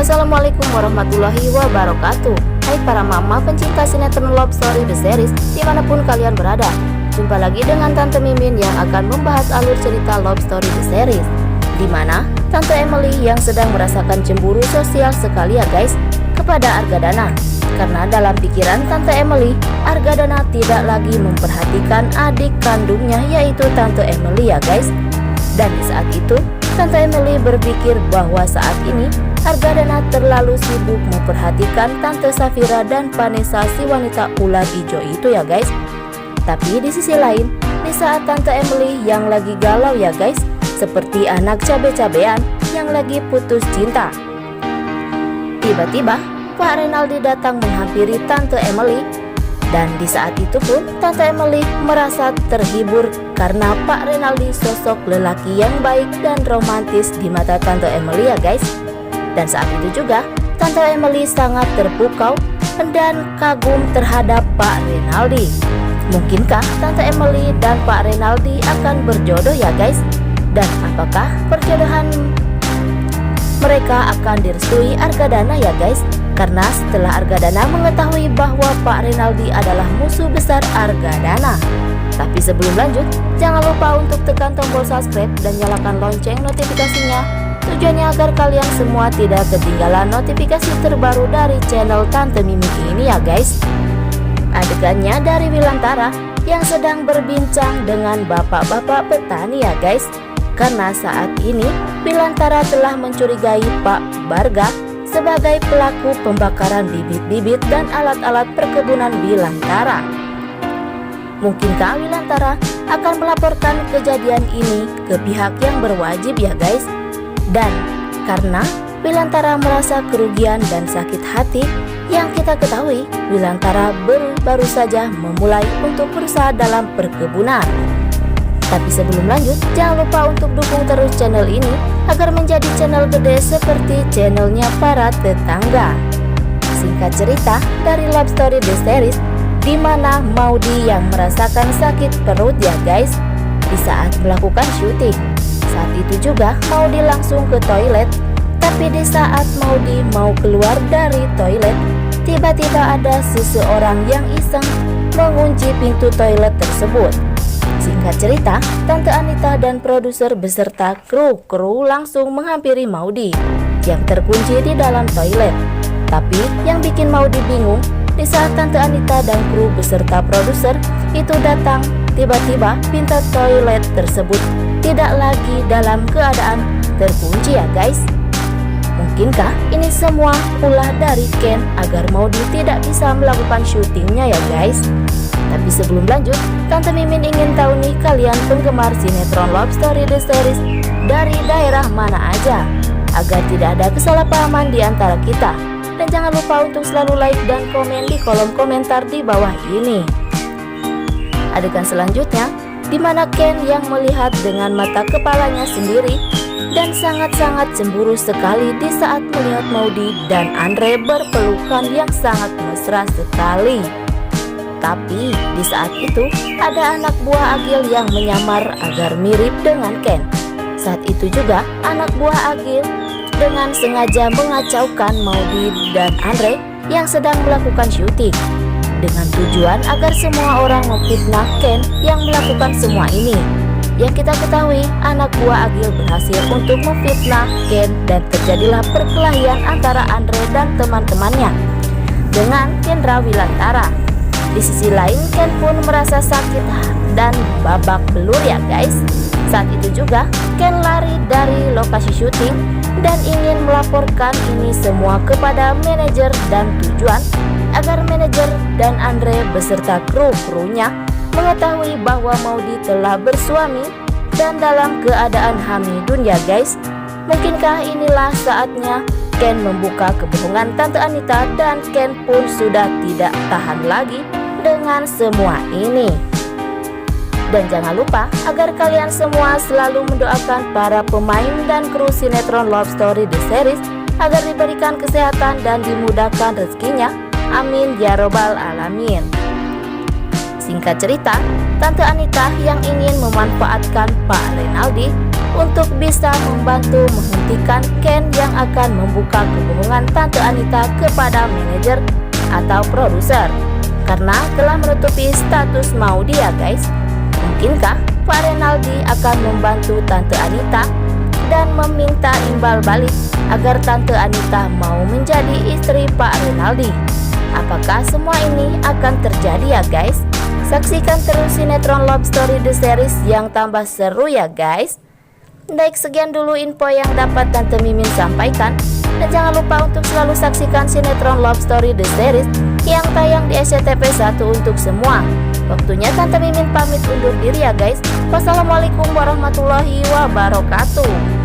Assalamualaikum warahmatullahi wabarakatuh. Hai para mama pencinta sinetron Love Story The Series dimanapun kalian berada. Jumpa lagi dengan Tante Mimin yang akan membahas alur cerita Love Story The Series, dimana Tante Emily yang sedang merasakan cemburu sosial sekali ya guys kepada Argadana. Karena dalam pikiran Tante Emily, Argadana tidak lagi memperhatikan adik kandungnya yaitu Tante Emily ya guys. Dan di saat itu Tante Emily berpikir bahwa saat ini Argadana terlalu sibuk memperhatikan Tante Safira dan Vanessa si wanita ular hijau itu ya guys. Tapi di sisi lain, di saat Tante Emily yang lagi galau ya guys, seperti anak cabe-cabean yang lagi putus cinta, tiba-tiba Pak Renaldi datang menghampiri Tante Emily. Dan di saat itu pun Tante Emily merasa terhibur karena Pak Renaldi sosok lelaki yang baik dan romantis di mata Tante Emily ya guys. Dan saat itu juga Tante Emily sangat terpukau dan kagum terhadap Pak Renaldi. Mungkinkah Tante Emily dan Pak Renaldi akan berjodoh ya guys? Dan apakah perjodohan mereka akan direstui Argadana ya guys? Karena setelah Argadana mengetahui bahwa Pak Renaldi adalah musuh besar Argadana. Tapi sebelum lanjut, jangan lupa untuk tekan tombol subscribe dan nyalakan lonceng notifikasinya. Tujuannya agar kalian semua tidak ketinggalan notifikasi terbaru dari channel Tante Mimi ini ya guys. Adegannya dari Wilantara yang sedang berbincang dengan bapak-bapak petani ya guys. Karena saat ini Wilantara telah mencurigai Pak Barga sebagai pelaku pembakaran bibit-bibit dan alat-alat perkebunan Wilantara. Mungkinkah Wilantara akan melaporkan kejadian ini ke pihak yang berwajib ya guys? Dan karena Wilantara merasa kerugian dan sakit hati, yang kita ketahui Wilantara baru saja memulai untuk berusaha dalam perkebunan. Tapi sebelum lanjut, jangan lupa untuk dukung terus channel ini agar menjadi channel gede seperti channelnya para tetangga. Singkat cerita dari Love Story The Series, di mana Maudy yang merasakan sakit perut ya guys di saat melakukan syuting. Saat itu juga Maudy langsung ke toilet. Tapi di saat Maudy mau keluar dari toilet, tiba-tiba ada seseorang yang iseng mengunci pintu toilet tersebut. Singkat cerita, Tante Anita dan produser beserta kru langsung menghampiri Maudy yang terkunci di dalam toilet. Tapi yang bikin Maudy bingung, di saat Tante Anita dan kru beserta produser itu datang, tiba-tiba pintu toilet tersebut tidak lagi dalam keadaan terkunci ya guys. Mungkinkah ini semua ulah dari Ken agar Maudy tidak bisa melakukan syutingnya ya guys? Tapi sebelum lanjut, Tante Mimin ingin tahu nih kalian penggemar sinetron Love Story The Series dari daerah mana aja, agar tidak ada kesalahpahaman di antara kita. Dan jangan lupa untuk selalu like dan komen di kolom komentar di bawah ini. Adegan selanjutnya, di mana Ken yang melihat dengan mata kepalanya sendiri dan sangat-sangat cemburu sekali di saat melihat Maudy dan Andre berpelukan yang sangat mesra sekali. Tapi di saat itu ada anak buah Agil yang menyamar agar mirip dengan Ken. Saat itu juga anak buah Agil dengan sengaja mengacaukan Maudy dan Andre yang sedang melakukan syuting, dengan tujuan agar semua orang memfitnah Ken yang melakukan semua ini. Yang kita ketahui, anak buah Agil berhasil untuk memfitnah Ken dan terjadilah perkelahian antara Andre dan teman-temannya dengan Kendra Wilantara. Di sisi lain, Ken pun merasa sakit dan babak belur ya guys. Saat itu juga Ken lari dari lokasi syuting dan ingin melaporkan ini semua kepada manajer dan tujuan agar manajer dan Andre beserta krunya mengetahui bahwa Maudy telah bersuami dan dalam keadaan hamidun ya guys. Mungkinkah inilah saatnya Ken membuka kebohongan Tante Anita dan Ken pun sudah tidak tahan lagi dengan semua ini. Dan jangan lupa agar kalian semua selalu mendoakan para pemain dan kru sinetron Love Story The Series agar diberikan kesehatan dan dimudahkan rezekinya. Amin ya robbal alamin. Singkat cerita, Tante Anita yang ingin memanfaatkan Pak Renaldi untuk bisa membantu menghentikan Ken yang akan membuka kebohongan Tante Anita kepada manajer atau produser karena telah menutupi status mau dia guys. Mungkinkah Pak Renaldi akan membantu Tante Anita dan meminta imbal balik agar Tante Anita mau menjadi istri Pak Renaldi? Apakah semua ini akan terjadi ya guys? Saksikan terus sinetron Love Story The Series yang tambah seru ya guys. Baik, sekian dulu info yang dapat Tante Mimin sampaikan. Dan jangan lupa untuk selalu saksikan sinetron Love Story The Series yang tayang di SCTV 1 untuk semua. Waktunya Tante Mimin pamit undur diri ya guys. Wassalamualaikum warahmatullahi wabarakatuh.